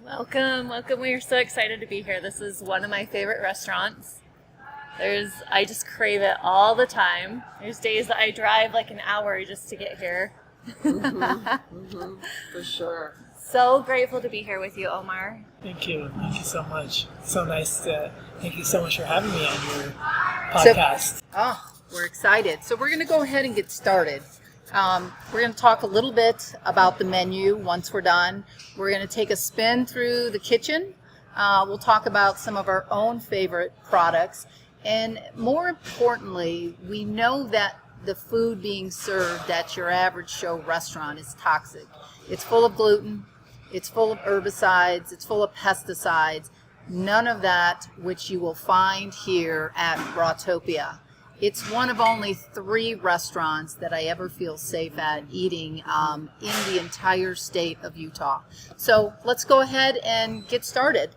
Welcome, welcome. We are so excited to be here. This is one of my favorite restaurants. I just crave it all the time. There's days that I drive like an hour just to get here. For sure. So grateful to be here with you, Omar. Thank you so much. So nice thank you so much for having me on your podcast. We're excited. So we're going to go ahead and get started. We're going to talk a little bit about the menu once we're done. We're going to take a spin through the kitchen. We'll talk about some of our own favorite products. And more importantly, we know that the food being served at your average show restaurant is toxic. It's full of gluten. It's full of herbicides. It's full of pesticides. None of that which you will find here at Rawtopia. It's one of only 3 restaurants that I ever feel safe at eating in the entire state of Utah. So let's go ahead and get started.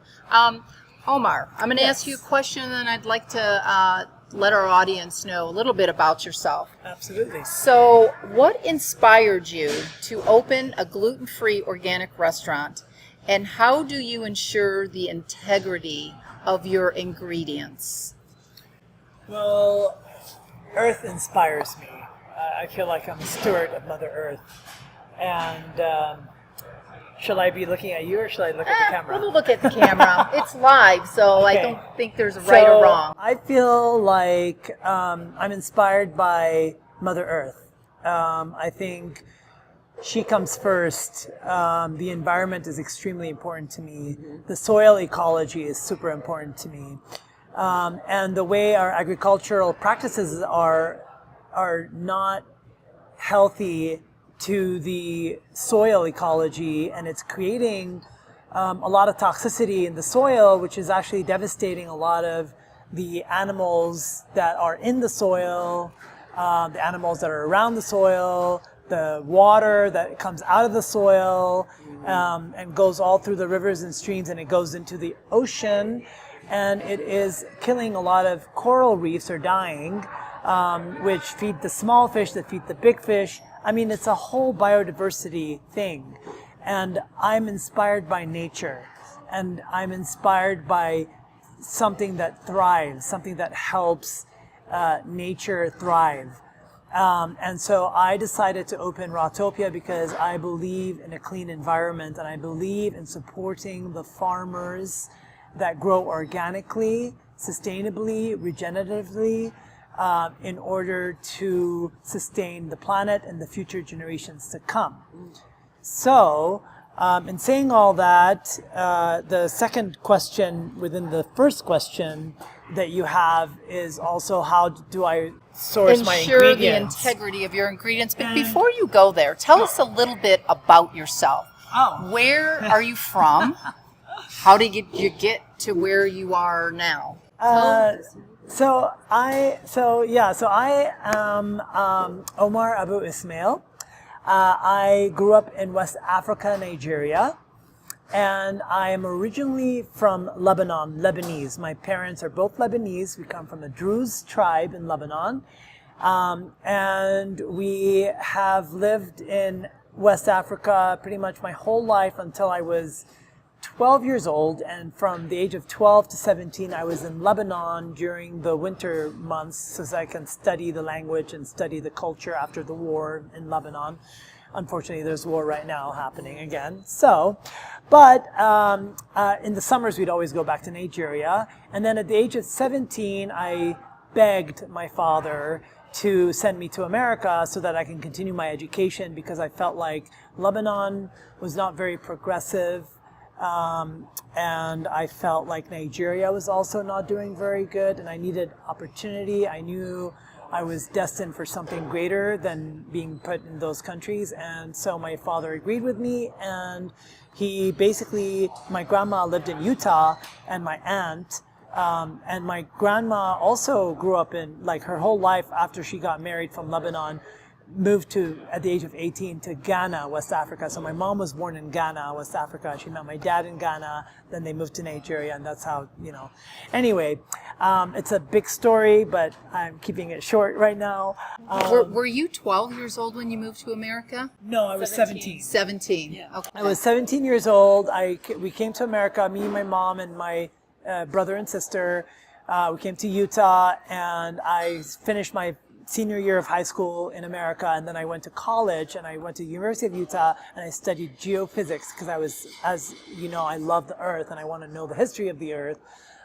Omar, I'm going to ask you a question, and then I'd like to let our audience know a little bit about yourself. Absolutely. So what inspired you to open a gluten-free organic restaurant, and how do you ensure the integrity of your ingredients? Well, Earth inspires me. I feel like I'm a steward of Mother Earth. And shall I be looking at you, or shall I look at the camera? We'll look at the camera. It's live, so Okay. I don't think there's a right or wrong. I feel like I'm inspired by Mother Earth. I think she comes first. The environment is extremely important to me. The soil ecology is super important to me. And the way our agricultural practices are not healthy to the soil ecology, and it's creating a lot of toxicity in the soil, which is actually devastating a lot of the animals that are in the soil, the animals that are around the soil, the water that comes out of the soil, and goes all through the rivers and streams, and it goes into the ocean. And it is killing a lot of coral reefs are dying, which feed the small fish that feed the big fish. I mean, it's a whole biodiversity thing. And I'm inspired by nature. And I'm inspired by something that thrives, something that helps nature thrive. And so I decided to open Rawtopia because I believe in a clean environment, and I believe in supporting the farmers that grow organically, sustainably, regeneratively, in order to sustain the planet and the future generations to come. So, in saying all that, the second question within the first question that you have is also, how do I source my Ensure ingredients? the integrity of your ingredients. But before you go there, tell us a little bit about yourself. Oh. Where are you from? How did you get to where you are now? So I am Omar Abu Ismail. I grew up in West Africa, Nigeria, and I am originally from Lebanon, Lebanese. My parents are both Lebanese. We come from a Druze tribe in Lebanon, and we have lived in West Africa pretty much my whole life until I was 12 years old, and from the age of 12 to 17, I was in Lebanon during the winter months so that I can study the language and study the culture after the war in Lebanon. Unfortunately, there's war right now happening again. So, but in the summers, we'd always go back to Nigeria. And then at the age of 17, I begged my father to send me to America so that I can continue my education, because I felt like Lebanon was not very progressive. And I felt like Nigeria was also not doing very good, and I needed opportunity. I knew I was destined for something greater than being put in those countries, and so my father agreed with me, and he basically, my grandma lived in Utah, and my aunt, and my grandma also grew up in, like, her whole life after she got married from Lebanon, moved at the age of 18 to Ghana, West Africa. So my mom was born in Ghana, West Africa. She met my dad in Ghana. Then they moved to Nigeria, and that's how, Anyway, it's a big story, but I'm keeping it short right now. Were you 12 years old when you moved to America? No, I was 17. 17. Yeah. Okay. I was 17 years old. We came to America, me, my mom, and my brother and sister. We came to Utah, and I finished my senior year of high school in America, and then I went to college, and I went to the University of Utah, and I studied geophysics because as you know, I love the Earth, and I want to know the history of the Earth.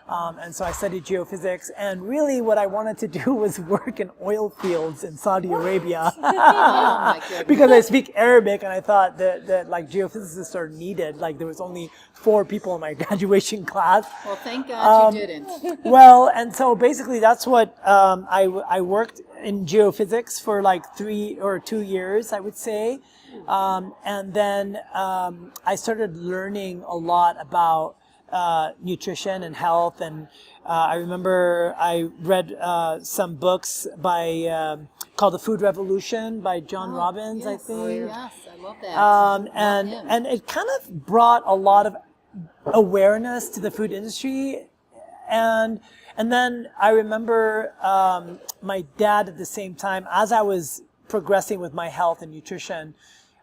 And so I studied geophysics, and really what I wanted to do was work in oil fields in Saudi Arabia. Oh, my goodness. Because I speak Arabic, and I thought that like geophysicists are needed. Like there was only 4 people in my graduation class. Well, thank God you didn't. Well, and so basically that's what I worked in geophysics for like 3 or 2 years, I would say. And then I started learning a lot about nutrition and health, and I remember I read some books by called The Food Revolution by John Robbins, I think. Oh, yes, I love that. And it kind of brought a lot of awareness to the food industry, and then I remember my dad at the same time, as I was progressing with my health and nutrition.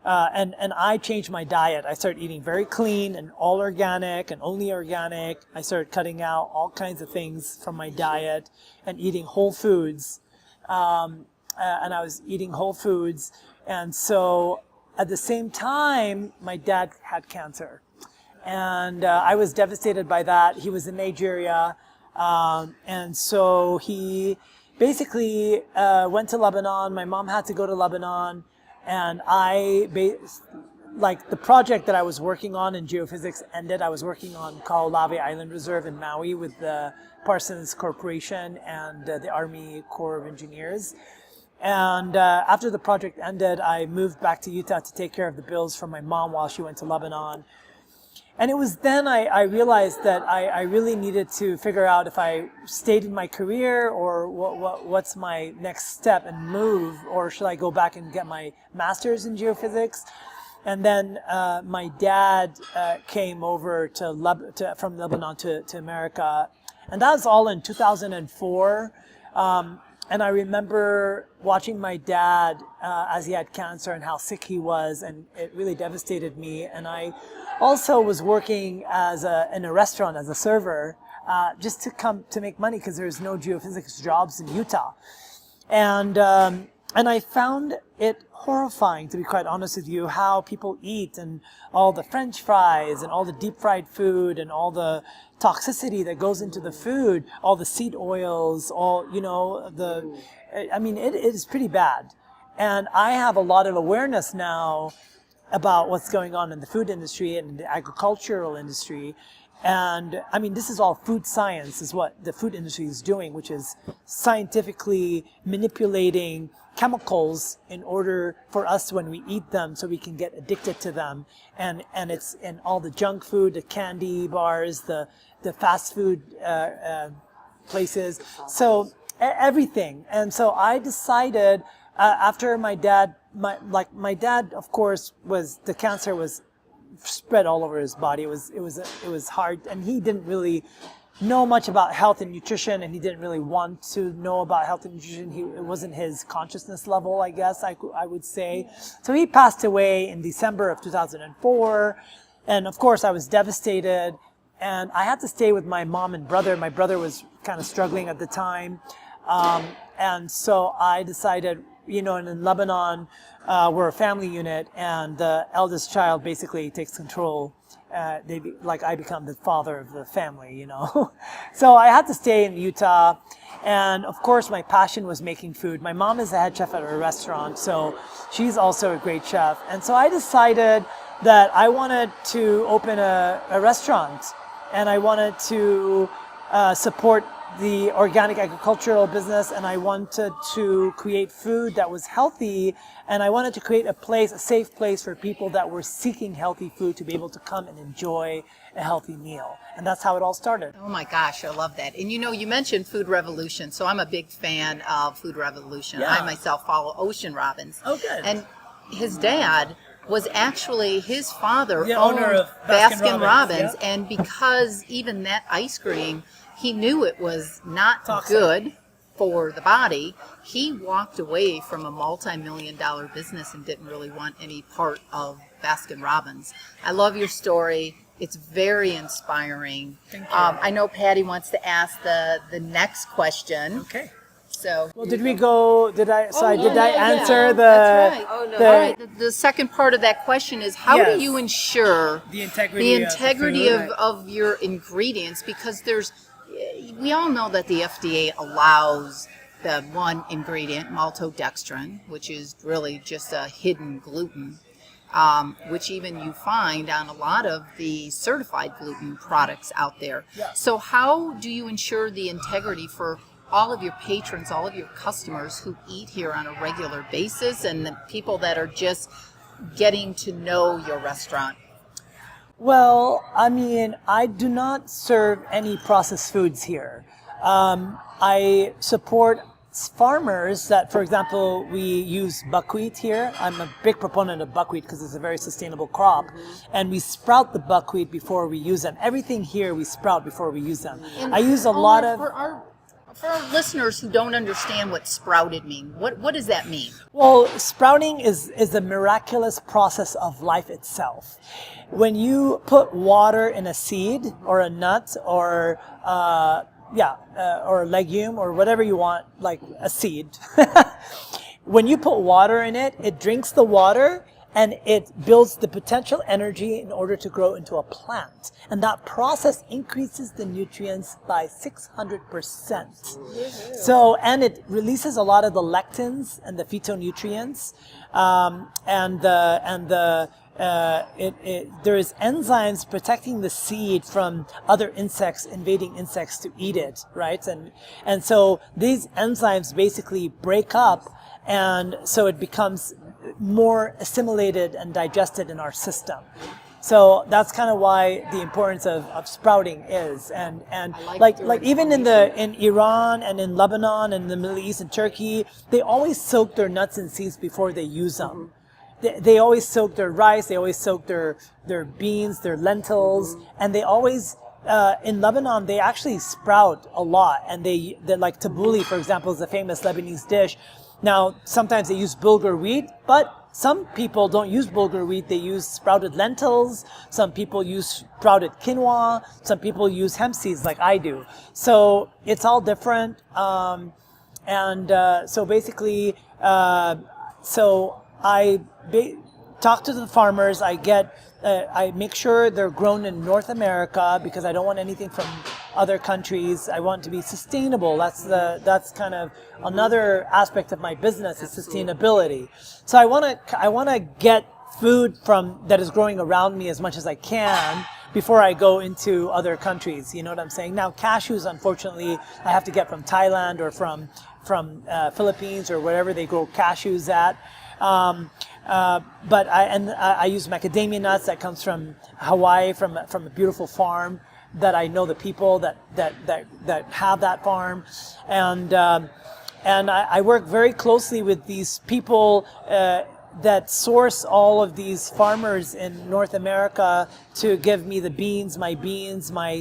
And I changed my diet. I started eating very clean and all organic and only organic. I started cutting out all kinds of things from my diet and eating whole foods. And I was eating whole foods. And so at the same time, my dad had cancer. And I was devastated by that. He was in Nigeria. And so he basically went to Lebanon. My mom had to go to Lebanon. And the project that I was working on in geophysics ended. I was working on Kaho'olawe Island Reserve in Maui with the Parsons Corporation and the Army Corps of Engineers. And after the project ended, I moved back to Utah to take care of the bills for my mom while she went to Lebanon. And it was then I realized that I really needed to figure out if I stayed in my career or what's my next step and move, or should I go back and get my master's in geophysics. And then my dad came over from Lebanon to America, and that was all in 2004. And I remember watching my dad as he had cancer and how sick he was, and it really devastated me. And I also was working in a restaurant as a server, just to make money because there's no geophysics jobs in Utah. And I found it horrifying, to be quite honest with you, how people eat and all the French fries and all the deep fried food and all the toxicity that goes into the food, all the seed oils, it is pretty bad. And I have a lot of awareness now about what's going on in the food industry and the agricultural industry. And I mean, this is all food science is what the food industry is doing, which is scientifically manipulating chemicals in order for us when we eat them so we can get addicted to them. And it's in all the junk food, the candy bars, the fast food places. So everything. And so I decided after my dad, of course, the cancer was spread all over his body. It was hard, and he didn't really know much about health and nutrition, and he didn't really want to know about health and nutrition. It wasn't his consciousness level, I guess I would say. So he passed away in December of 2004, and of course I was devastated, and I had to stay with my mom and brother. My brother was kind of struggling at the time, and so I decided, and in Lebanon, we're a family unit, and the eldest child basically takes control. I become the father of the family, So I had to stay in Utah, and of course my passion was making food. My mom is the head chef at a restaurant, so she's also a great chef. And so I decided that I wanted to open a restaurant, and I wanted to support the organic agricultural business, and I wanted to create food that was healthy, and I wanted to create a safe place for people that were seeking healthy food to be able to come and enjoy a healthy meal. And that's how it all started. Oh my gosh, I love that. And you mentioned Food Revolution, so I'm a big fan of Food Revolution. Yeah. I myself follow Ocean Robbins. Oh, good. And his dad was actually, his father The owned owner of Baskin-Robbins, yeah. and because even that ice cream, he knew it was not Toxic. good for the body, he walked away from a multi-million-dollar business and didn't really want any part of Baskin-Robbins. I love your story. It's very inspiring. Thank you. I know Patty wants to ask the next question. Okay. So, Well, did I answer the, that's right. Oh, no. the- All right. The second part of that question is, how Yes. do you ensure the integrity, of your ingredients? Because we all know that the FDA allows the one ingredient, maltodextrin, which is really just a hidden gluten, which even you find on a lot of the certified gluten products out there. Yeah. So how do you ensure the integrity for all of your patrons, all of your customers who eat here on a regular basis, and the people that are just getting to know your restaurant? Well, I mean, I do not serve any processed foods here. I support farmers that, for example, we use buckwheat here. I'm a big proponent of buckwheat because it's a very sustainable crop. And we sprout the buckwheat before we use them. Everything here we sprout before we use them. And I use a lot of... For our listeners who don't understand what sprouted mean, what does that mean? Well, sprouting is a miraculous process of life itself. When you put water in a seed or a nut or or a legume or whatever you want, like a seed, when you put water in it, it drinks the water and it builds the potential energy in order to grow into a plant. And that process increases the nutrients by 600%. So, and it releases a lot of the lectins and the phytonutrients, there is enzymes protecting the seed from other insects, invading insects to eat it, right? And so these enzymes basically break up, and so it becomes more assimilated and digested in our system. So that's kind of why the importance of sprouting is, and like even in Iran and in Lebanon and the Middle East and Turkey, they always soak their nuts and seeds before they use them. They always soak their rice, they always soak their beans, their lentils, and they always in Lebanon they actually sprout a lot, and they're like tabbouleh, for example, is a famous Lebanese dish. Now, sometimes they use bulgur wheat, but some people don't use bulgur wheat. They use sprouted lentils. Some people use sprouted quinoa. Some people use hemp seeds like I do. So it's all different. So basically, so I talk to the farmers. I make sure they're grown in North America because I don't want anything from other countries. I want to be sustainable. That's kind of another aspect of my business is sustainability. So I want to get food that is growing around me as much as I can before I go into other countries. You know what I'm saying? Now, cashews, unfortunately, I have to get from Thailand or from Philippines or wherever they grow cashews at. But I use macadamia nuts that comes from Hawaii, from a beautiful farm that I know the people that have that farm, and I work very closely with these people that source all of these farmers in North America to give me the beans, my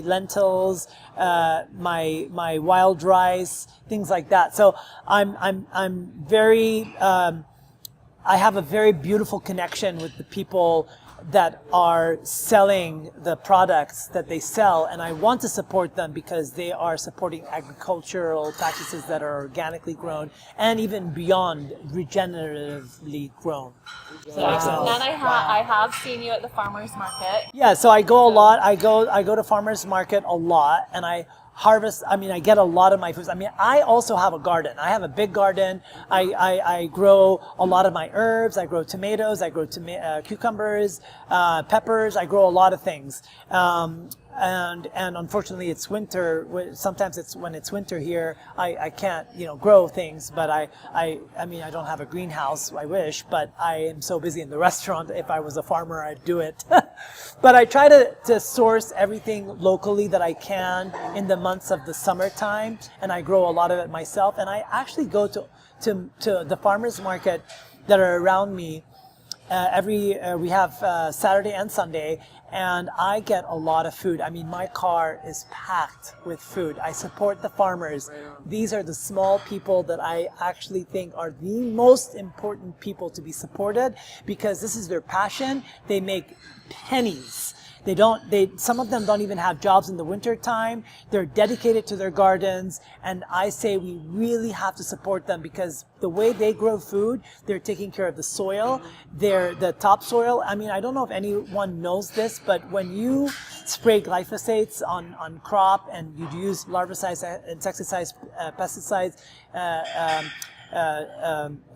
lentils, my wild rice, things like that. So I'm very I have a very beautiful connection with the people that are selling the products that they sell, and I want to support them because they are supporting agricultural practices that are organically grown and even beyond regeneratively grown. So then I have seen you at the farmers market. Yeah, so I go a lot. I go to farmers market a lot, and I harvest. I mean, I get a lot of my foods. I mean, I also have a garden. I have a big garden. I grow a lot of my herbs. I grow tomatoes. I grow cucumbers, peppers. I grow a lot of things. and unfortunately it's winter. Sometimes when it's winter here, I can't grow things. But I mean, I don't have a greenhouse. I wish, but I am so busy in the restaurant. If I was a farmer, I'd do it. But I try to source everything locally that I can in the months of the summertime, and I grow a lot of it myself. And I actually go to the farmers market that are around me. We have Saturday and Sunday, and I get a lot of food. I mean, my car is packed with food. I support the farmers. These are the small people that I actually think are the most important people to be supported, because this is their passion. They make pennies. Some of them don't even have jobs in the winter time. They're dedicated to their gardens, and I say we really have to support them, because the way they grow food, they're taking care of the soil, the topsoil. I mean, I don't know if anyone knows this, but when you spray glyphosates on crop and you use larvicides, insecticides, pesticides,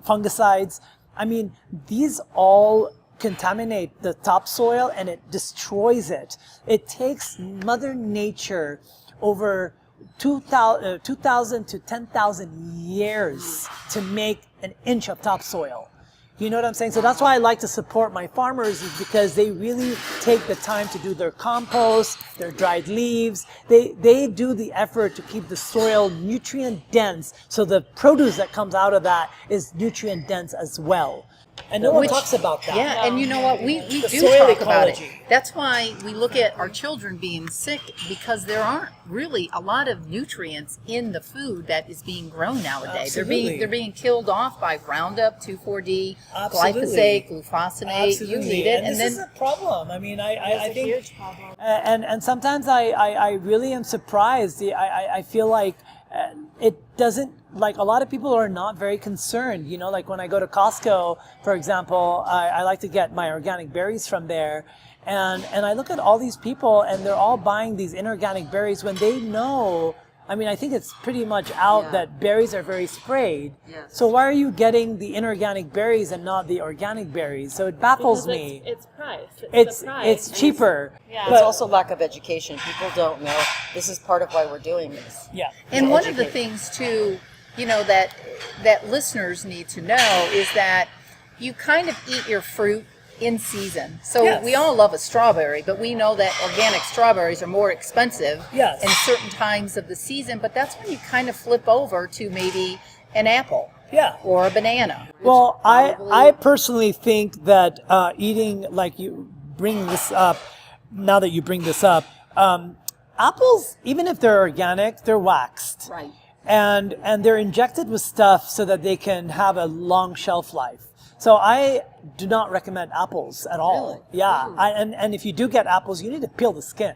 fungicides, I mean, these all contaminate the topsoil and it destroys it. It takes Mother Nature over 2,000 to 10,000 years to make an inch of topsoil. You know what I'm saying? So that's why I like to support my farmers, is because they really take the time to do their compost, their dried leaves. They do the effort to keep the soil nutrient dense, so the produce that comes out of that is nutrient dense as well. And no one talks about that. Yeah, and you know what? We do soil talk about it. ecology. That's why we look at our children being sick, because there aren't really a lot of nutrients in the food that is being grown nowadays. Absolutely. They're being killed off by Roundup, 2,4-D, Absolutely. glyphosate, glufosinate. Absolutely. You need it, and this is a problem. I mean, I think, huge problem. and sometimes I really am surprised. I feel like it doesn't, like, a lot of people are not very concerned. You know, like when I go to Costco, for example, I like to get my organic berries from there. And I look at all these people, and they're all buying these inorganic berries when they know, I mean, I think it's pretty much out that berries are very sprayed. Yes. So why are you getting the inorganic berries and not the organic berries? So it baffles me. It's price. It's the price. It's cheaper. Yeah. But It's also lack of education. People don't know. This is part of why we're doing this. yeah. And one of the educate. things too, you know, that listeners need to know is that you kind of eat your fruit in season. So Yes. we all love a strawberry, but we know that organic strawberries are more expensive Yes. in certain times of the season. But that's when you kind of flip over to maybe an apple Yeah. or a banana. Well, I personally think that eating, like you bring this up, now that you bring this up, apples, even if they're organic, they're waxed. Right. And they're injected with stuff so that they can have a long shelf life. So I do not recommend apples at all. Really? Yeah. And if you do get apples, you need to peel the skin.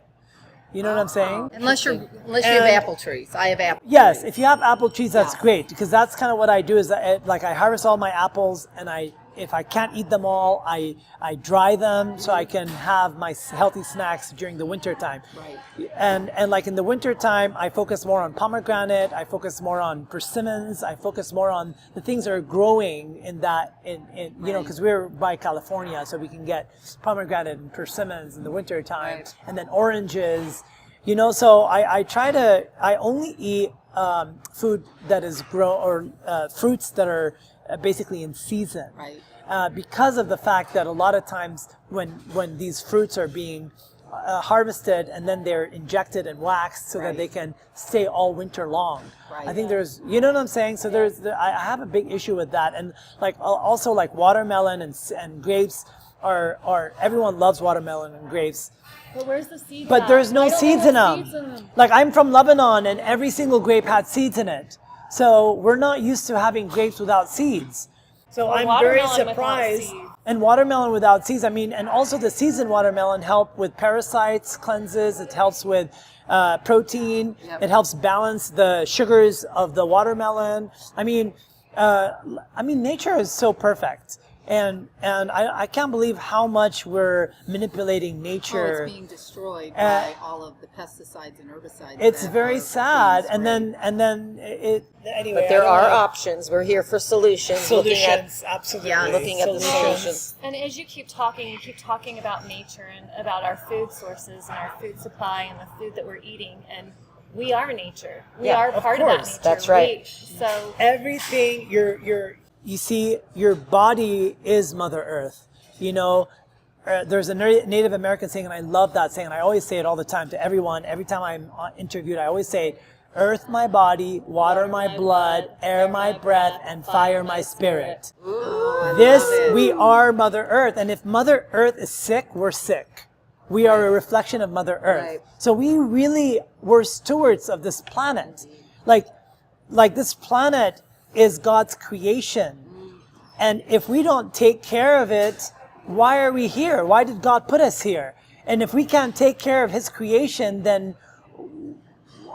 You know what I'm saying? Unless you have And- apple trees. I have apple Yes, trees. if you have apple trees, that's great, because that's kind of what I do. Is I harvest all my apples, and if I can't eat them all, I dry them so I can have my healthy snacks during the winter time. Right. And like in the winter time, I focus more on pomegranate. I focus more on persimmons. I focus more on the things that are growing in you know, because we're by California, so we can get pomegranate and persimmons in the winter time, Right. and then oranges. You know, so I only eat food that is or fruits that are basically in season. Right. Because of the fact that a lot of times when these fruits are being harvested and then they're injected and waxed so that they can stay all winter long. Right. I think you know what I'm saying? So I have a big issue with that. And like also like watermelon and grapes are everyone loves watermelon and grapes. But where's the seeds? But at? there's no Why don't seeds they in have them. seeds in them? Like I'm from Lebanon, and every single grape had seeds in it. So we're not used to having grapes without seeds. So Or I'm very watermelon without surprised. seeds. And watermelon without seeds. I mean, and also the seeds in watermelon help with parasites, cleanses. It helps with protein. Yep. It helps balance the sugars of the watermelon. I mean, nature is so perfect. And I can't believe how much we're manipulating nature. It's being destroyed by all of the pesticides and herbicides. It's that very are sad. being And then it anyway. But there I don't are know. options. We're here for solutions. Solutions, absolutely. Yeah, looking at the solutions. And as you keep talking about nature and about our food sources and our food supply and the food that we're eating. And we are nature. We Yeah, are of part of that course. nature. That's right. So Everything you see, your body is Mother Earth. You know, there's a Native American saying, and I love that saying, and I always say it all the time to everyone. Every time I'm interviewed, I always say, earth my body, water my blood, air my breath, and fire my spirit. We are Mother Earth. And if Mother Earth is sick, we're sick. We are a reflection of Mother Earth. Right. So we're stewards of this planet. Like this planet is God's creation. And if we don't take care of it, why are we here? Why did God put us here? And if we can't take care of His creation, then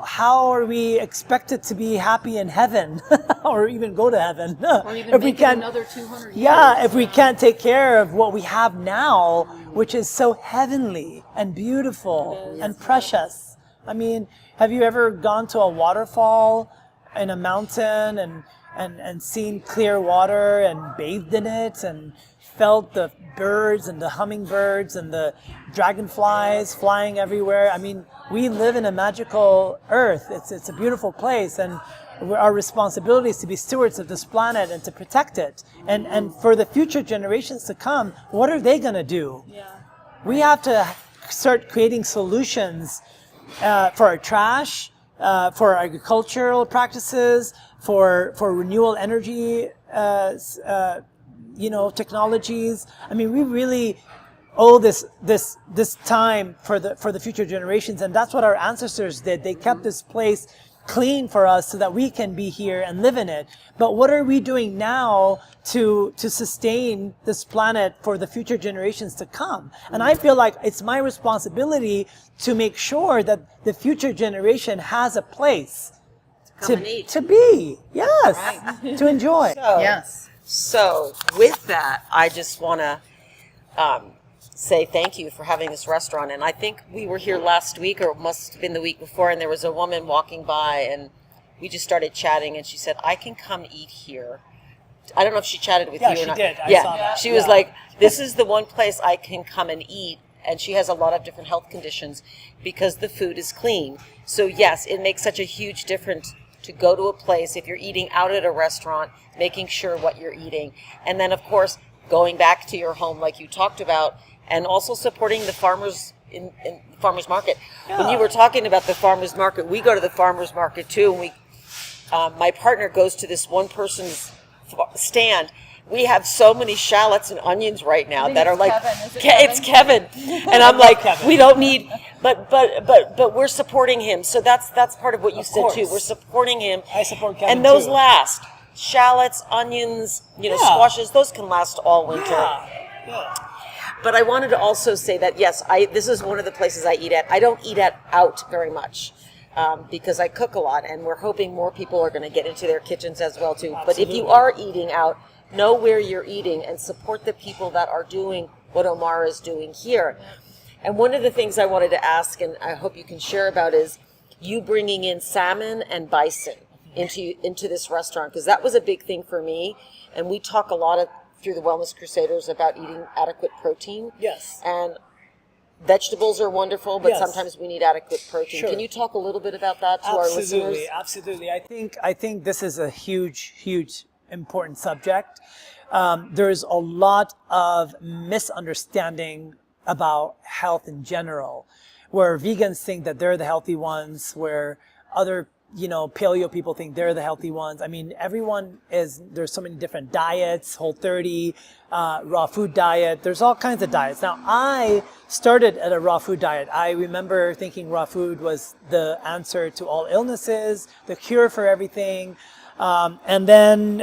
how are we expected to be happy in heaven or even go to heaven? Or even if we make it can't, another 200 years. yeah, if we can't take care of what we have now, which is so heavenly and beautiful and precious. I mean, have you ever gone to a waterfall in a mountain and seen clear water and bathed in it and felt the birds and the hummingbirds and the dragonflies flying everywhere? I mean, we live in a magical earth. It's a beautiful place, and our responsibility is to be stewards of this planet and to protect it. And for the future generations to come, what are they going to do? yeah. We have to start creating solutions for our trash, for our agricultural practices, for renewable energy, technologies. I mean, we really owe this time for the future generations, and that's what our ancestors did. They kept this place clean for us so that we can be here and live in it. But what are we doing now to sustain this planet for the future generations to come? And I feel like it's my responsibility to make sure that the future generation has a place to be, yes, to enjoy. Yes. So with that, I just want to say thank you for having this restaurant. And I think we were here last week, or it must have been the week before, and there was a woman walking by, and we just started chatting, and she said, I can come eat here. I don't know if she chatted with you or she not. did. I saw that. She was like, this is the one place I can come and eat. And she has a lot of different health conditions because the food is clean. So yes, it makes such a huge difference to go to a place, if you're eating out at a restaurant, making sure what you're eating. And then, of course, going back to your home like you talked about, and also supporting the farmers in farmers market. Yeah. When you were talking about the farmers market, we go to the farmers market too, and my partner goes to this one person's stand. We have so many shallots and onions right now that are like, it's Kevin, and I'm like, Kevin. We don't need, but we're supporting him. So that's part of what you said too. We're supporting him. I support Kevin and those too. last shallots, onions, squashes. Those can last all winter. Yeah. But I wanted to also say that yes, this is one of the places I eat at. I don't eat out very much. Because I cook a lot, and we're hoping more people are going to get into their kitchens as well too. Absolutely. But if you are eating out, know where you're eating and support the people that are doing what Omar is doing here. And one of the things I wanted to ask, and I hope you can share about, is you bringing in salmon and bison into this restaurant, because that was a big thing for me. And we talk a lot through the Wellness Crusaders about eating adequate protein. Yes. And vegetables are wonderful, but sometimes we need adequate protein. Sure. Can you talk a little bit about that to our listeners? Absolutely. I think this is a huge important subject. There's a lot of misunderstanding about health in general, where vegans think that they're the healthy ones, where other paleo people think they're the healthy ones. I mean, there's so many different diets, Whole30, raw food diet. There's all kinds of diets. Now, I started at a raw food diet. I remember thinking raw food was the answer to all illnesses, the cure for everything. And then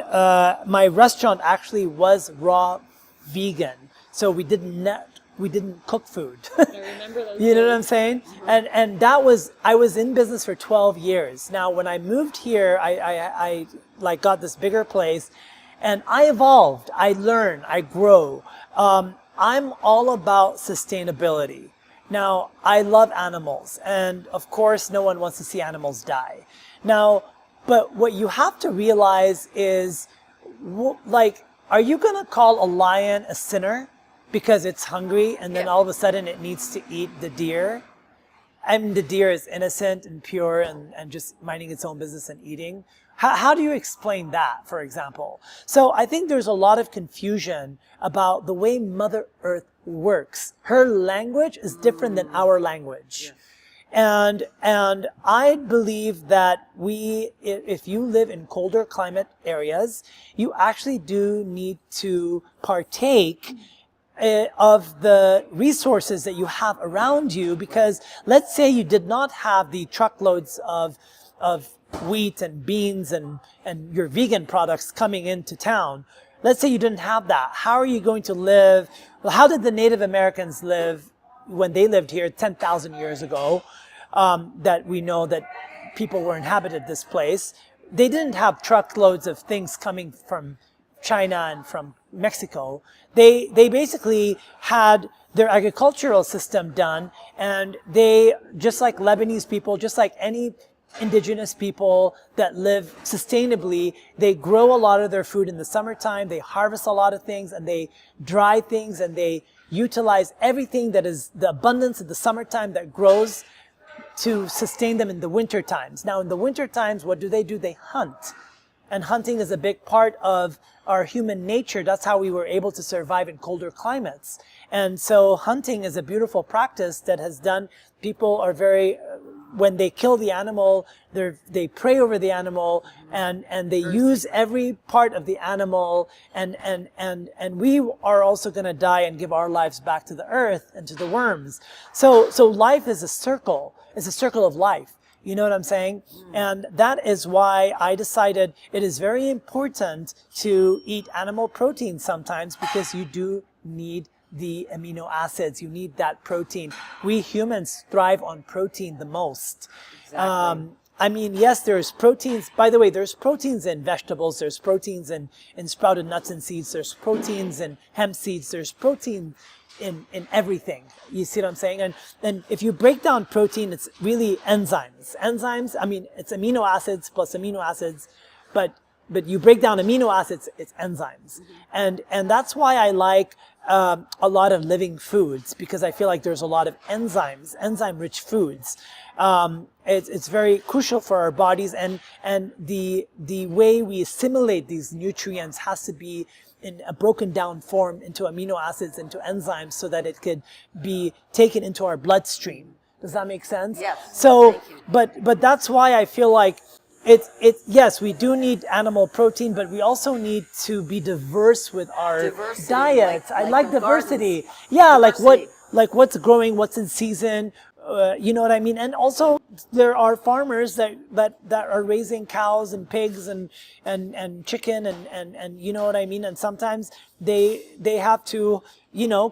my restaurant actually was raw vegan. So we didn't cook food. I remember those You know what I'm saying? And I was in business for 12 years. Now, when I moved here, I got this bigger place, And I evolved, I learn, I grow. I'm all about sustainability. Now, I love animals, and of course, no one wants to see animals die. Now, but what you have to realize is, like, are you going to call a lion a sinner because it's hungry and then all of a sudden it needs to eat the deer? I mean, the deer is innocent and pure and just minding its own business and eating. How do you explain that, for example? So I think there's a lot of confusion about the way Mother Earth works. Her language is different than our language. And I believe that if you live in colder climate areas, you actually do need to partake of the resources that you have around you, because let's say you did not have the truckloads of wheat and beans and your vegan products coming into town. Let's say you didn't have that. How are you going to live? Well, how did the Native Americans live when they lived here 10,000 years ago? That we know that people were inhabited this place. They didn't have truckloads of things coming from China and from Mexico. They basically had their agricultural system done, and they, just like Lebanese people, just like any indigenous people that live sustainably, they grow a lot of their food in the summertime, they harvest a lot of things, and they dry things, and they utilize everything that is the abundance of the summertime that grows to sustain them in the winter times. Now, in the winter times, what do? They hunt. And hunting is a big part of our human nature. That's how we were able to survive in colder climates. And so hunting is a beautiful practice that has done, people are very, when they kill the animal, they pray over the animal, and they use every part of the animal, and we are also going to die and give our lives back to the earth and to the worms. So life is a circle. It's a circle of life. You know what I'm saying? And that is why I decided it is very important to eat animal protein sometimes, because you do need the amino acids. You need that protein. We humans thrive on protein the most. Exactly. I mean, yes, there's proteins. By the way, there's proteins in vegetables. There's proteins in sprouted nuts and seeds. There's proteins in hemp seeds. There's protein in everything. You see what I'm saying? And if you break down protein, it's really enzymes. Enzymes, I mean, it's amino acids plus amino acids, but you break down amino acids, it's enzymes. And that's why I like a lot of living foods, because I feel like there's a lot of enzymes, enzyme-rich foods. It's very crucial for our bodies, and the way we assimilate these nutrients has to be in a broken down form into amino acids, into enzymes, so that it could be taken into our bloodstream. Does that make sense? Yes. So, but that's why I feel like yes, we do need animal protein, but we also need to be diverse with our diets. I like diversity. Gardens. Yeah, diversity. like what's growing, what's in season. You know what I mean? And also there are farmers that are raising cows and pigs and chicken and you know what I mean? And sometimes they have to,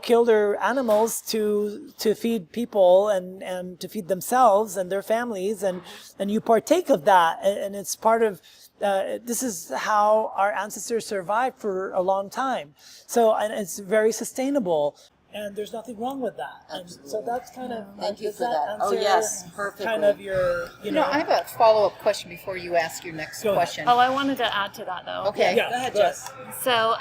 kill their animals to feed people and to feed themselves and their families, and you partake of that, and it's part of this is how our ancestors survived for a long time. So, and it's very sustainable. And there's nothing wrong with that. And so that's kind of, thank you does for that. Answer oh yes, perfectly. Kind of your, I have a follow-up question before you ask your next question. Oh, I wanted to add to that though. Okay. Yeah, go ahead, Jess. So,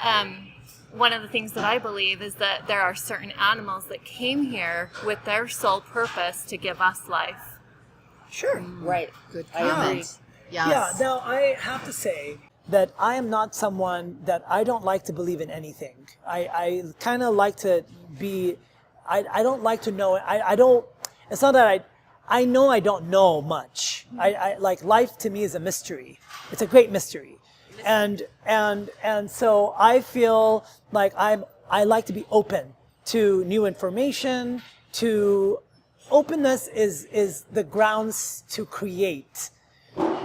one of the things that I believe is that there are certain animals that came here with their sole purpose to give us life. Sure. Right. Good I agree. comment. Yes. Yeah, now I have to say that I am not someone that I don't like to believe in anything. I kind of like to be, I don't like to know, I don't, it's not that I know I don't know much. I like, life to me is a mystery. It's a great mystery. And so I feel like I like to be open to new information, to openness is the grounds to create.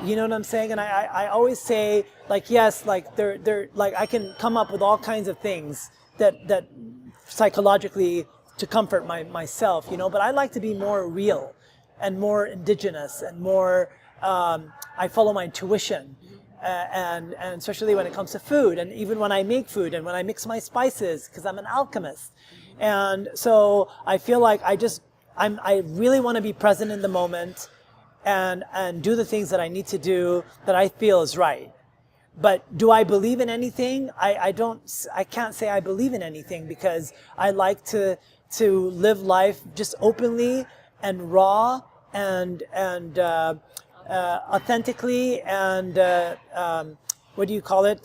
You know what I'm saying? And I always say, like, yes, like they're like, I can come up with all kinds of things that psychologically to comfort myself, but I like to be more real and more indigenous and more, I follow my intuition. and especially when it comes to food, and even when I make food and when I mix my spices, because I'm an alchemist. And so I feel like I really want to be present in the moment and do the things that I need to do that I feel is right. But do I believe in anything? I can't say I believe in anything, because I like to live life just openly and raw and authentically and what do you call it?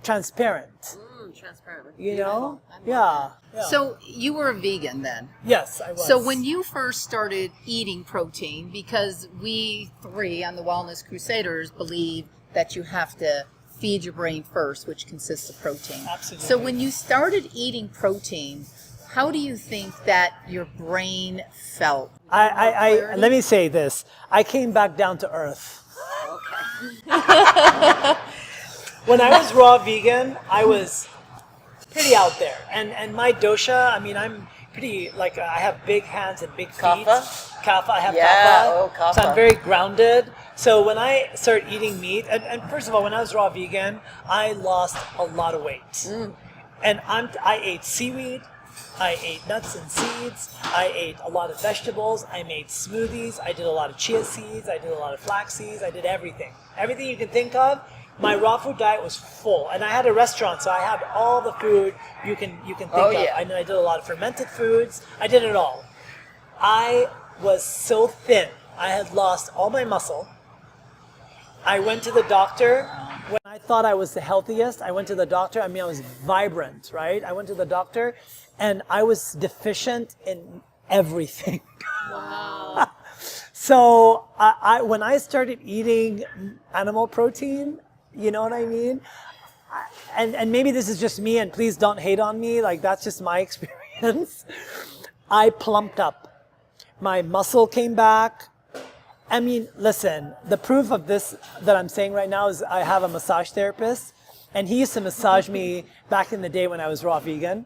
Transparent. Transparent. You know? Yeah. So you were a vegan then? Yes, I was. So when you first started eating protein, because we three on the Wellness Crusaders believe that you have to feed your brain first, which consists of protein. Absolutely. So when you started eating protein, how do you think that your brain felt? I let me say this. I came back down to earth. When I was raw vegan, I was pretty out there. And my dosha, I mean, I'm pretty, like, I have big hands and big feet. Kapha, I have kapha. So I'm very grounded. So when I started eating meat, and first of all, when I was raw vegan, I lost a lot of weight. And I ate seaweed, I ate nuts and seeds, I ate a lot of vegetables, I made smoothies, I did a lot of chia seeds, I did a lot of flax seeds, I did everything. Everything you can think of. My raw food diet was full, and I had a restaurant, so I had all the food you can think of. I did a lot of fermented foods. I did it all. I was so thin. I had lost all my muscle. I went to the doctor. When I thought I was the healthiest, I went to the doctor. I mean, I was vibrant, right? I went to the doctor, and I was deficient in everything. Wow. So when I started eating animal protein, you know what I mean? And maybe this is just me, and please don't hate on me, like that's just my experience. I plumped up. My muscle came back. I mean, listen, the proof of this that I'm saying right now is I have a massage therapist, and he used to massage me back in the day when I was raw vegan.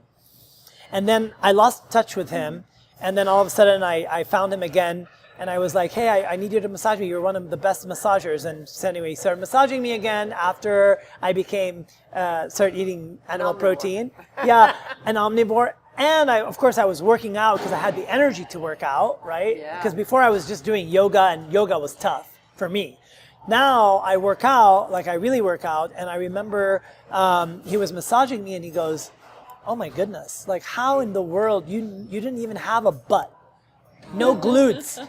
And then I lost touch with him, and then all of a sudden I found him again. And I was like, hey, I need you to massage me. You're one of the best massagers. And so anyway, he started massaging me again after I started eating animal protein. Yeah, an omnivore. And of course, I was working out because I had the energy to work out, right? Because before I was just doing yoga, and yoga was tough for me. Now I work out, like I really work out. And I remember he was massaging me, and he goes, oh my goodness, like how in the world, you didn't even have a butt. No glutes.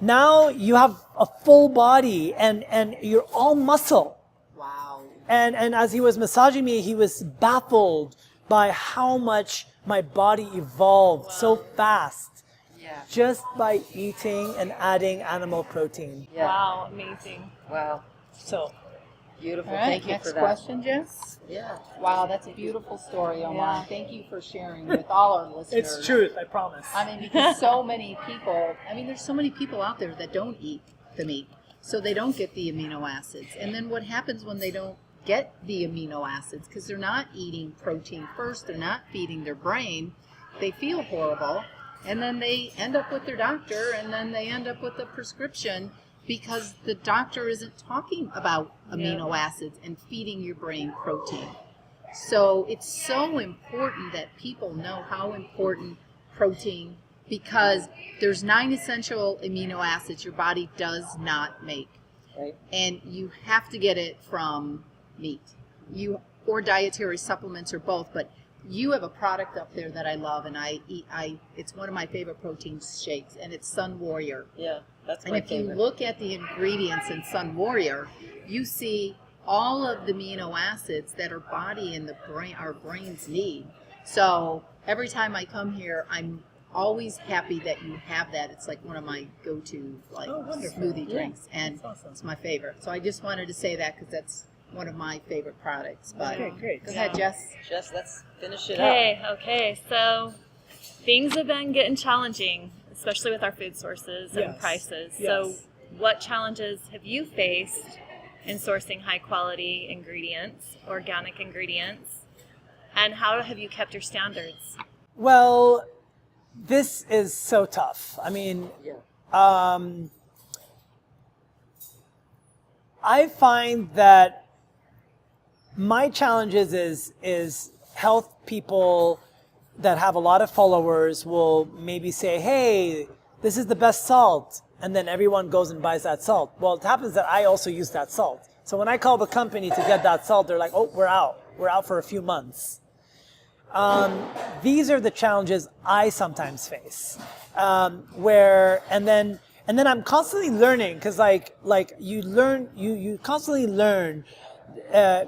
Now you have a full body and you're all muscle. Wow. And as he was massaging me, he was baffled by how much my body evolved so fast. Yeah. Just by eating and adding animal protein. Yeah. Wow, amazing. Wow. So Beautiful. All right, Thank you next for that. question, Jess. Yeah. Wow, that's a beautiful story, Omar. Yeah. Thank you for sharing with all our listeners. it's truth, I promise. I mean, because so many people, there's so many people out there that don't eat the meat, so they don't get the amino acids. And then what happens when they don't get the amino acids, because they're not eating protein first, they're not feeding their brain, they feel horrible, and then they end up with their doctor, and then they end up with a prescription because the doctor isn't talking about amino acids and feeding your brain protein. So it's so important that people know how important protein, because there's 9 essential amino acids your body does not make. Right. And you have to get it from meat, or dietary supplements, or both. But you have a product up there that I love, and it's one of my favorite protein shakes, and it's Sun Warrior. Yeah, that's And my if favorite. you look at the ingredients in Sun Warrior, you see all of the amino acids that our body and our brains need. So every time I come here, I'm always happy that you have that. It's like one of my go-to smoothie drinks, and awesome. it's my favorite. So I just wanted to say that because that's one of my favorite products. But Okay, great. Go ahead, Jess. Jess, let's finish it up. Okay, so things have been getting challenging, especially with our food sources and Yes. prices. Yes. So what challenges have you faced in sourcing high quality ingredients, organic ingredients, and how have you kept your standards? Well, this is so tough. I mean, Yeah. I find that my challenges is health people that have a lot of followers will maybe say, hey, this is the best salt. And then everyone goes and buys that salt. Well, it happens that I also use that salt. So when I call the company to get that salt, they're like, oh, we're out. We're out for a few months. These are the challenges I sometimes face. And then I'm constantly learning, because like you constantly learn.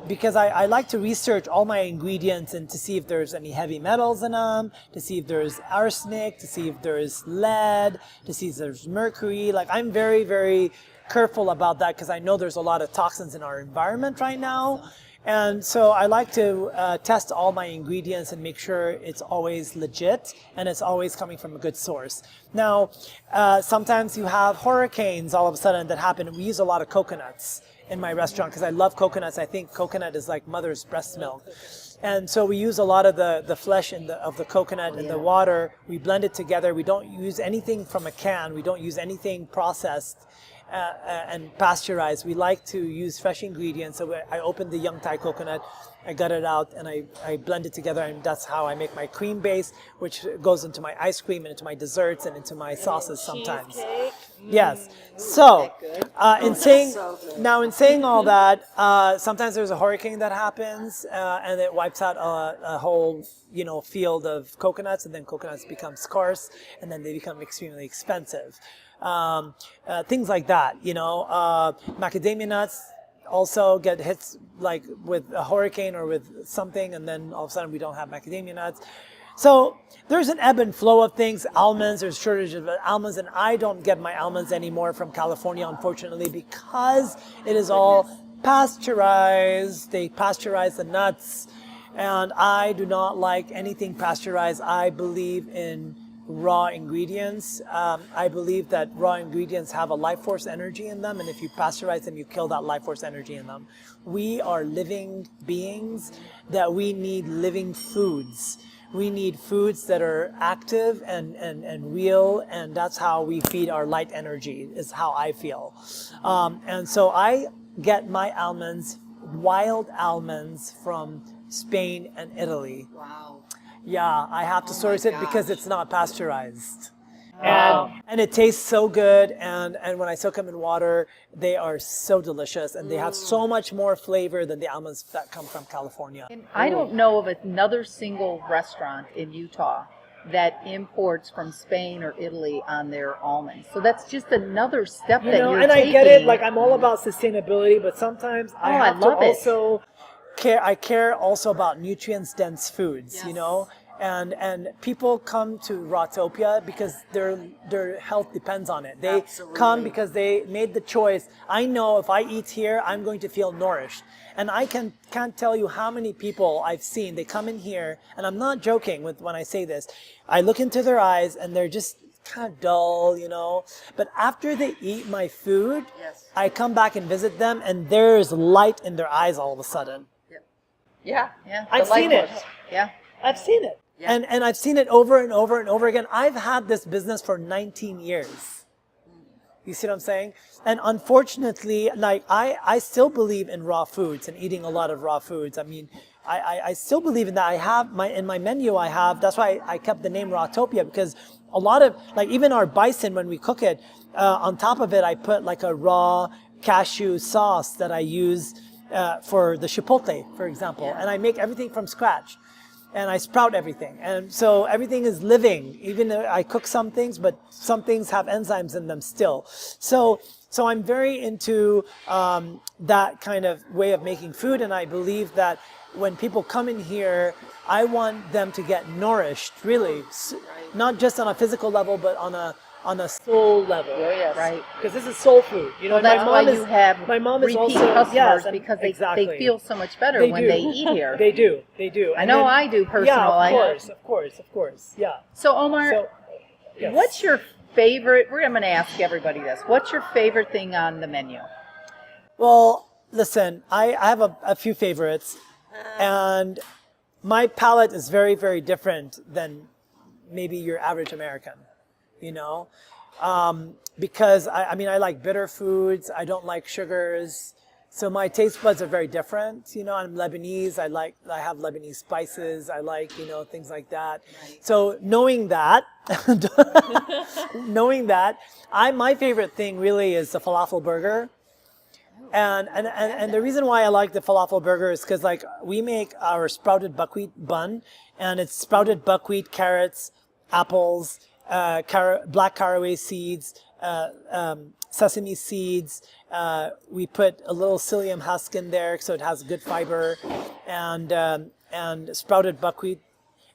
Because I like to research all my ingredients and to see if there's any heavy metals in them, to see if there's arsenic, to see if there's lead, to see if there's mercury. Like, I'm very, very careful about that, because I know there's a lot of toxins in our environment right now. And so I like to test all my ingredients and make sure it's always legit and it's always coming from a good source. Now, sometimes you have hurricanes all of a sudden that happen, and we use a lot of coconuts in my restaurant because I love coconuts. I think coconut is like mother's breast milk. And so we use a lot of the flesh of the coconut and the water. We blend it together. We don't use anything from a can. We don't use anything processed and pasteurized. We like to use fresh ingredients. So I opened the young Thai coconut, I gut it out, and I blend it together, and that's how I make my cream base, which goes into my ice cream and into my desserts and into my sauces sometimes. Yes. So, in saying all that, sometimes there's a hurricane that happens, and it wipes out a whole, field of coconuts, and then coconuts become scarce, and then they become extremely expensive. Things like that, macadamia nuts also get hit like with a hurricane or with something, and then all of a sudden we don't have macadamia nuts. So there's an ebb and flow of things. Almonds, there's shortage of almonds, and I don't get my almonds anymore from California, unfortunately, because it is all pasteurized. They pasteurize the nuts, and I do not like anything pasteurized. I believe in raw ingredients. I believe that raw ingredients have a life force energy in them, and if you pasteurize them, you kill that life force energy in them. We are living beings that we need living foods. We need foods that are active and real, and that's how we feed our light energy, is how I feel. And so I get my almonds, wild almonds, from Spain and Italy. Wow. Yeah, I have to source it because it's not pasteurized. Wow. And it tastes so good, and when I soak them in water, they are so delicious, and they have so much more flavor than the almonds that come from California. And I don't know of another single restaurant in Utah that imports from Spain or Italy on their almonds. So that's just another step that you're and taking. I get it, like, I'm all about sustainability, but sometimes I have to also care also about nutrients-dense foods, and people come to Rawtopia because their health depends on it. They come because they made the choice. I know if I eat here, I'm going to feel nourished. And I can't tell you how many people I've seen. They come in here, and I'm not joking when I say this. I look into their eyes, and they're just kind of dull, But after they eat my food, I come back and visit them, and there's light in their eyes all of a sudden. Yeah. I've seen it. Yeah. I've seen it. Yeah. And I've seen it over and over and over again. I've had this business for 19 years. You see what I'm saying? And unfortunately, like, I still believe in raw foods and eating a lot of raw foods. I mean, I still believe in that. I have in my menu, that's why I kept the name Rawtopia, because a lot of, like, even our bison, when we cook it, on top of it, I put like a raw cashew sauce that I use for the chipotle, for example. And I make everything from scratch. And I sprout everything. And so everything is living. Even though I cook some things, but some things have enzymes in them still. So I'm very into that kind of way of making food. And I believe that when people come in here, I want them to get nourished, really. Not just on a physical level, but on a soul level. Yes. Right. Because this is soul food. Well, that's why you have repeat customers, because they feel so much better when they eat here. They do. I know I do personally. Yeah, of course. Yeah. So Omar, what's your favorite? I'm going to ask everybody this. What's your favorite thing on the menu? Well, listen, I have a few favorites, and my palate is very, very different than maybe your average American. Because I like bitter foods. I don't like sugars. So my taste buds are very different. You know, I'm Lebanese. I have Lebanese spices. I like, you know, things like that. Right. So knowing that, my favorite thing really is the falafel burger. And the reason why I like the falafel burger is because like we make our sprouted buckwheat bun, and it's sprouted buckwheat, carrots, apples, black caraway seeds, sesame seeds. We put a little psyllium husk in there so it has good fiber, and sprouted buckwheat,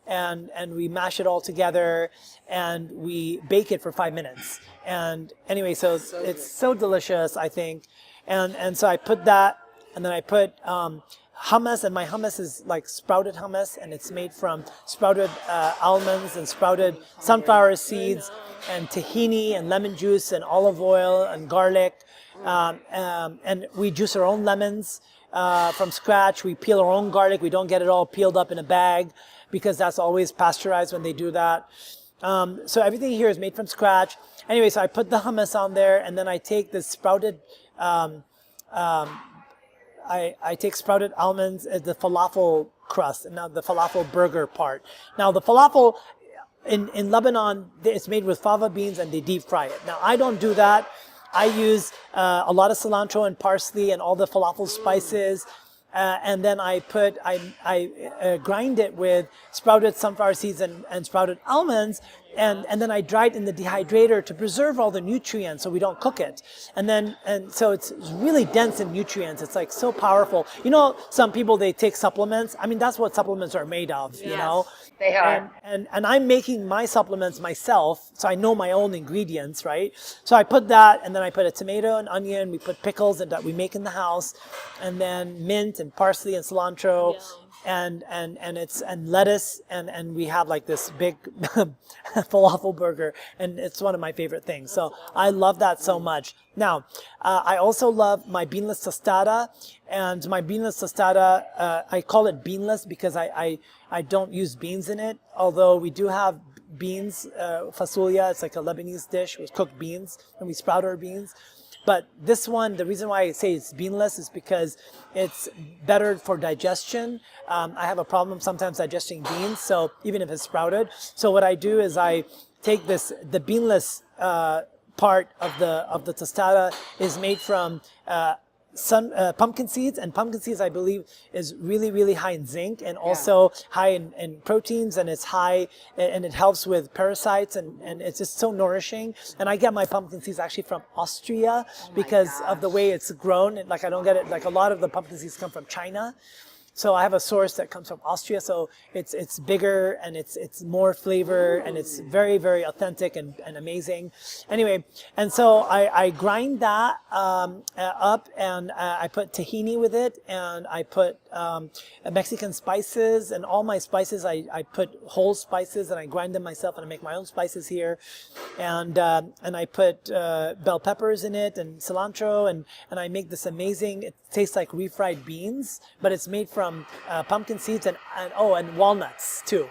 and we mash it all together, and we bake it for 5 minutes. And anyway, so it's so delicious, I think. And so I put that, and then I put hummus, and my hummus is like sprouted hummus, and it's made from sprouted almonds and sprouted sunflower seeds and tahini and lemon juice and olive oil and garlic. And we juice our own lemons from scratch. We peel our own garlic. We don't get it all peeled up in a bag because that's always pasteurized when they do that. So everything here is made from scratch. Anyway, so I put the hummus on there, and then I take this sprouted I take sprouted almonds, the falafel crust, and now the falafel burger part. Now the falafel in Lebanon, it's made with fava beans and they deep fry it. Now I don't do that. I use a lot of cilantro and parsley and all the falafel spices. And then I grind it with sprouted sunflower seeds and sprouted almonds, and then I dry it in the dehydrator to preserve all the nutrients so we don't cook it. And so it's really dense in nutrients. It's like so powerful. You know, some people, they take supplements. I mean, that's what supplements are made of, you know. They are. And I'm making my supplements myself, so I know my own ingredients, right? So I put that, and then I put a tomato and onion. We put pickles that we make in the house, and then mint and parsley and cilantro, and lettuce, and we have like this big falafel burger, and it's one of my favorite things. So I love that so much. Now, I also love my beanless tostada, and my beanless tostada, I call it beanless because I don't use beans in it, although we do have beans, fasulia. It's like a Lebanese dish with cooked beans, and we sprout our beans. But this one, the reason why I say it's beanless is because it's better for digestion. I have a problem sometimes digesting beans, so even if it's sprouted. So what I do is I take the beanless part of the tostada is made from pumpkin seeds, and pumpkin seeds, I believe, is really, really high in zinc and also high in proteins, and it's high, and it helps with parasites, and it's just so nourishing. And I get my pumpkin seeds actually from Austria because of the way it's grown. Like I don't get it, like a lot of the pumpkin seeds come from China. So I have a source that comes from Austria, so it's bigger and it's more flavor, and it's very, very authentic and amazing. Anyway, and so I grind that up, and I put tahini with it, and I put Mexican spices, and all my spices, I put whole spices, and I grind them myself, and I make my own spices here, and I put bell peppers in it and cilantro, and I make this amazing. It tastes like refried beans, but it's made from pumpkin seeds and walnuts too.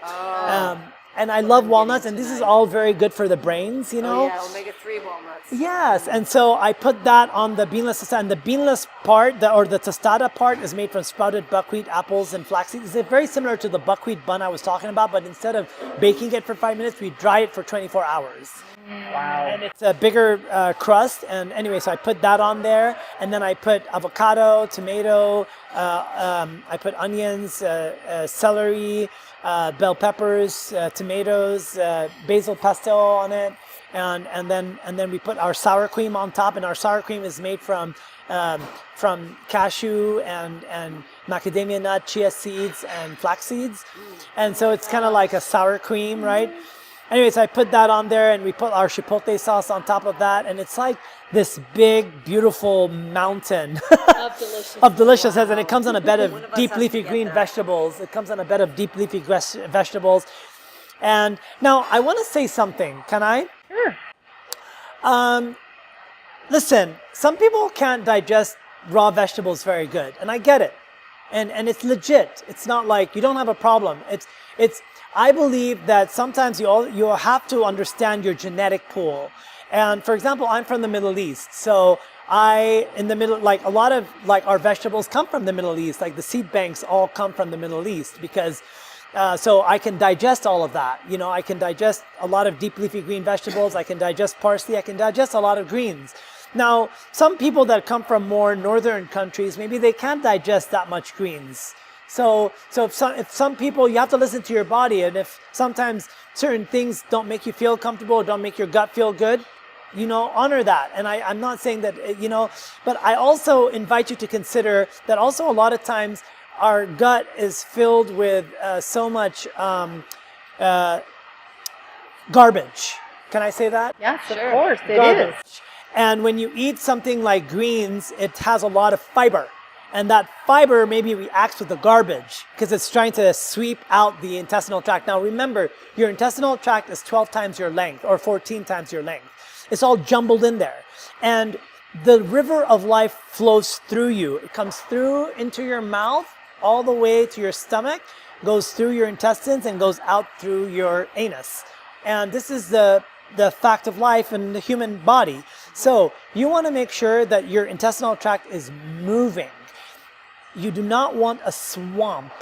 And I love walnuts, and this is all very good for the brains, you know. omega-3 walnuts. Yes, and so I put that on the beanless tostada, and the beanless part, or the tostada part, is made from sprouted buckwheat, apples, and flax seeds. It's very similar to the buckwheat bun I was talking about, but instead of baking it for 5 minutes, we dry it for 24 hours. Wow. And it's a bigger crust, and anyway, so I put that on there, and then I put avocado, tomato, I put onions, celery, bell peppers, tomatoes, basil pesto on it, and then we put our sour cream on top, and our sour cream is made from cashew and macadamia nut, chia seeds, and flax seeds, and so it's kind of like a sour cream, right? Anyways, I put that on there, and we put our chipotle sauce on top of that, and it's like this big, beautiful mountain of deliciousness, and it comes on a bed of deep leafy green vegetables. It comes on a bed of deep leafy vegetables. And now I want to say something. Can I? Sure. Listen, some people can't digest raw vegetables very good, and I get it. And it's legit. It's not like you don't have a problem. I believe that sometimes you have to understand your genetic pool. And for example, I'm from the Middle East, so in the middle, like a lot of like our vegetables come from the Middle East, like the seed banks all come from the Middle East because so I can digest all of that. You know, I can digest a lot of deep leafy green vegetables. I can digest parsley. I can digest a lot of greens. Now, some people that come from more northern countries, maybe they can't digest that much greens. So if some people, you have to listen to your body, and if sometimes certain things don't make you feel comfortable, don't make your gut feel good, you know, honor that. And I'm not saying that, you know, but I also invite you to consider that also a lot of times our gut is filled with so much garbage. Can I say that? Yes, of course, it Garbage. is. And when you eat something like greens, it has a lot of fiber. And that fiber maybe reacts with the garbage because it's trying to sweep out the intestinal tract. Now remember, your intestinal tract is 12 times your length or 14 times your length. It's all jumbled in there. And the river of life flows through you. It comes through into your mouth, all the way to your stomach, goes through your intestines and goes out through your anus. And this is the fact of life in the human body. So you want to make sure that your intestinal tract is moving. You do not want a swamp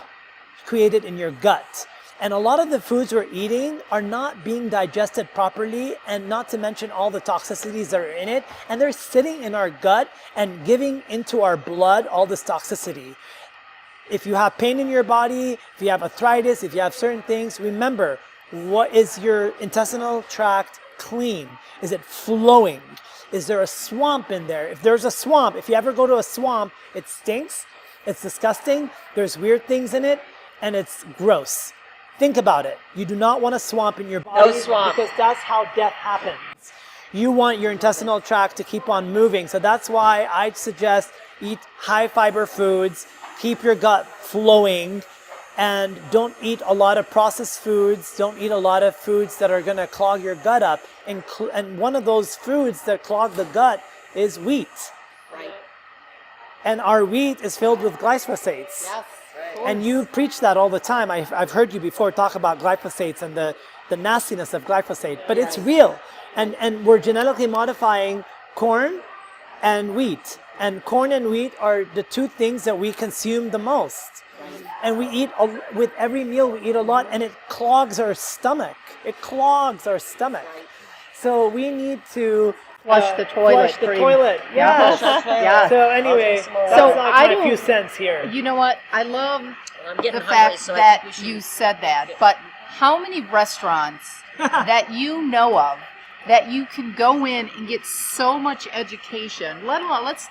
created in your gut. And a lot of the foods we're eating are not being digested properly, and not to mention all the toxicities that are in it. And they're sitting in our gut and giving into our blood all this toxicity. If you have pain in your body, if you have arthritis, if you have certain things, remember, what is your intestinal tract clean? Is it flowing? Is there a swamp in there? If there's a swamp, if you ever go to a swamp, it stinks. It's disgusting. There's weird things in it, and it's gross. Think about it. You do not want a swamp in your body. No swamp. Because that's how death happens. You want your intestinal tract to keep on moving. So that's why I'd suggest eat high fiber foods, keep your gut flowing, and don't eat a lot of processed foods. Don't eat a lot of foods that are going to clog your gut up. And one of those foods that clog the gut is wheat. Right. And our wheat is filled with glyphosates. Yes. And you preach that all the time. I've heard you before talk about glyphosates and the nastiness of glyphosate, but it's real. And we're genetically modifying corn and wheat. And corn and wheat are the two things that we consume the most. And we eat, with every meal we eat a lot, and it clogs our stomach. It clogs our stomach. So we need to Flush the toilet. Flush the toilet. Yes. Yeah. So anyway, that's So like I my don't- few cents here. You know what? I love I'm getting the hungry, fact so I that think we should. you said that, but how many restaurants that you know of that you can go in and get so much education, let alone, let's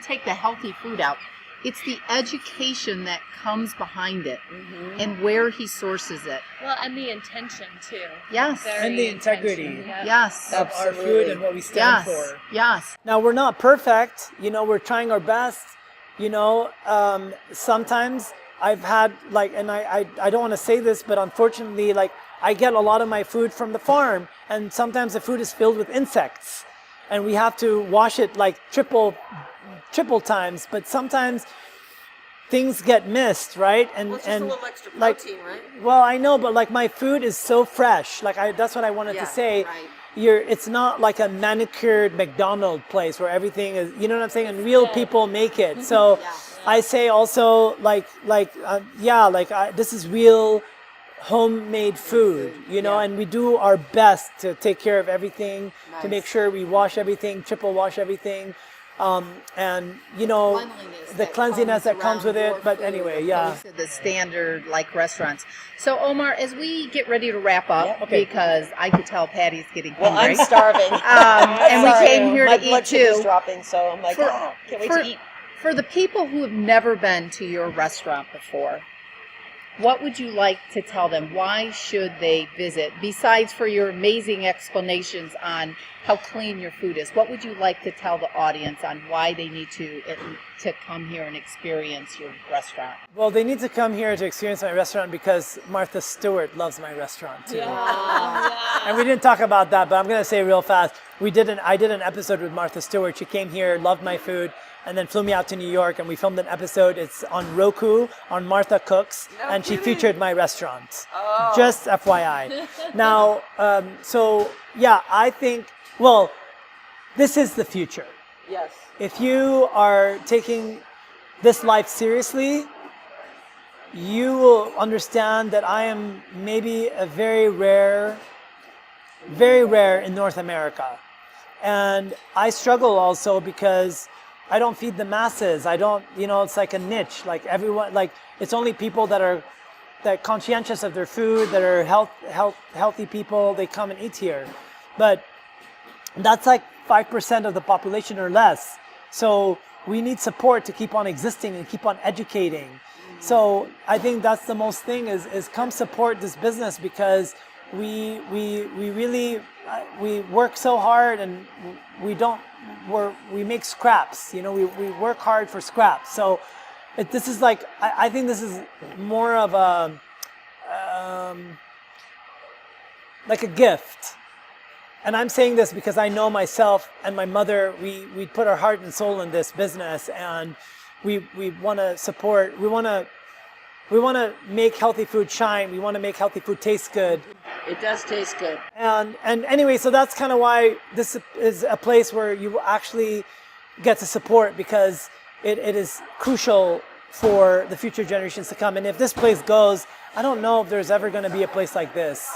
take the healthy food out. It's the education that comes behind it and where he sources it. Well, and the intention too. Yes. Very And the integrity. intention, yeah. Yes. Of our food and what we stand Yes. for. Yes. Now, we're not perfect. You know, we're trying our best. You know, sometimes I've had, like, and I don't want to say this, but unfortunately, like, I get a lot of my food from the farm, and sometimes the food is filled with insects, and we have to wash it like triple times. But sometimes things get missed, right? And Well, it's just and a little extra like, protein, right? well, I know, but like my food is so fresh. Like that's what I wanted to say. Right. It's not like a manicured McDonald's place where everything is, you know what I'm saying? And real people make it. So I say also this is real homemade food, you know, and we do our best to take care of everything, to make sure we wash everything, triple wash everything. And you know, the cleanliness that comes with it. But anyway, The standard like restaurants. So Omar, as we get ready to wrap up, because I could tell Patty's getting Well, hungry. I'm starving. And we came here My to eat blood sugar's too. dropping, so I'm like, can't wait to eat. For the people who have never been to your restaurant before, what would you like to tell them? Why should they visit? Besides for your amazing explanations on how clean your food is, what would you like to tell the audience on why they need to come here and experience your restaurant? well, they need to come here to experience my restaurant because Martha Stewart loves my restaurant too. And we didn't talk about that, but I'm going to say real fast. I did an episode with Martha Stewart. She came here, loved my food, and then flew me out to New York, and we filmed an episode. It's on Roku, on Martha Cooks, and she featured my restaurant. Just FYI. Now, I think, well, this is the future. Yes. If you are taking this life seriously, you will understand that I am maybe a very rare in North America. And I struggle also because I don't feed the masses. I don't, it's like a niche. Like everyone, like it's only people that are conscientious of their food, that are healthy people, they come and eat here. But that's like 5% of the population or less. So we need support to keep on existing and keep on educating. So I think that's the most thing is come support this business, because we really we work so hard, and we make scraps. We work hard for scraps. So this is like I think this is more of a like a gift. And I'm saying this because I know myself and my mother, we put our heart and soul in this business, and we want to support, we want to make healthy food shine. We want to make healthy food taste good. It does taste good. And anyway, so that's kind of why this is a place where you actually get to support, because it is crucial for the future generations to come. And if this place goes, I don't know if there's ever going to be a place like this.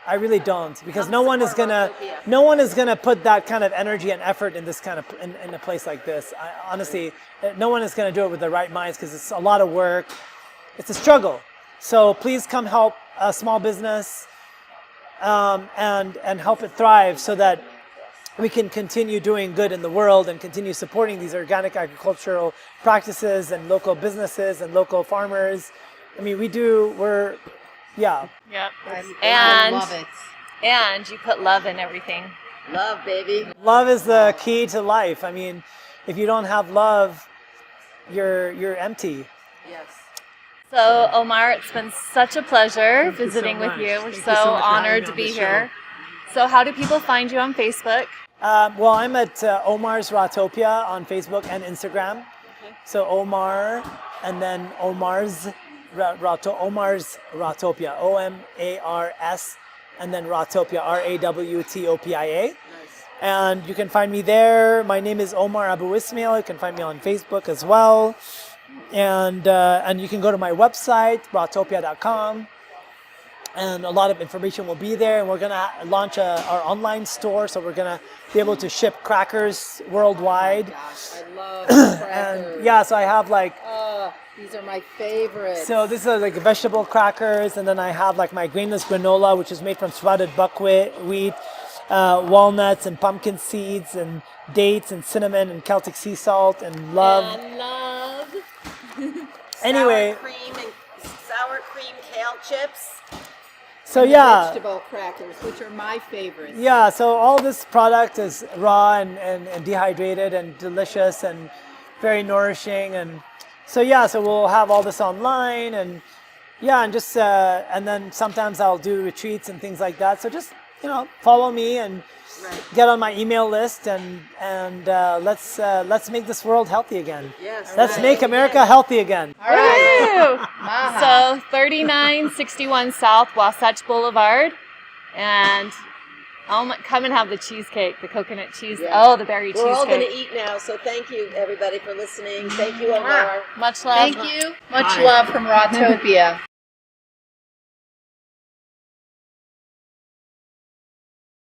I really don't, because no one is gonna put that kind of energy and effort in this kind of in a place like this. Honestly, no one is gonna do it with the right minds, because it's a lot of work. It's a struggle. So please come help a small business and help it thrive, so that we can continue doing good in the world and continue supporting these organic agricultural practices and local businesses and local farmers. I mean, yeah. Yep. I love it. And you put love in everything. Love, baby. Love is the key to life. I mean, if you don't have love, you're empty. Yes. So, Omar, it's been such a pleasure Thank you visiting so with much. you. We're Thank you so so much for having honored me to on be the show. here. So how do people find you on Facebook? Well, I'm at Omar's Rawtopia on Facebook and Instagram. Okay. So Omar, and then Omar's Rawtopia, OMARS, and then Rawtopia, RAWTOPIA. Nice. And you can find me there. My name is Omar Abu Ismail. You can find me on Facebook as well. And you can go to my website, rawtopia.com. And a lot of information will be there. And we're going to launch our online store. So we're going to be able to ship crackers worldwide. Gosh, I love crackers. And yeah, so I have like... these are my favorites. So these are like vegetable crackers, and then I have like my grainless granola, which is made from sprouted buckwheat, wheat, walnuts, and pumpkin seeds, and dates, and cinnamon, and Celtic sea salt, and love. And love. Anyway, Sour cream kale chips. so And the yeah, vegetable crackers, which are my favorites. yeah. So all this product is raw and dehydrated and delicious and very nourishing, and so yeah. So we'll have all this online, and yeah, and just and then sometimes I'll do retreats and things like that. So just follow me and get on my email list, and let's make this world healthy again. Yes. Let's make America healthy again. All right. Woo! So 3961 South Wasatch Boulevard, and come and have the cheesecake, the coconut cheese. Yeah. Oh, the berry cheesecake. We're all going to eat now, so thank you everybody for listening. Thank you, Omar. Much love. Thank you. Much love from Rawtopia.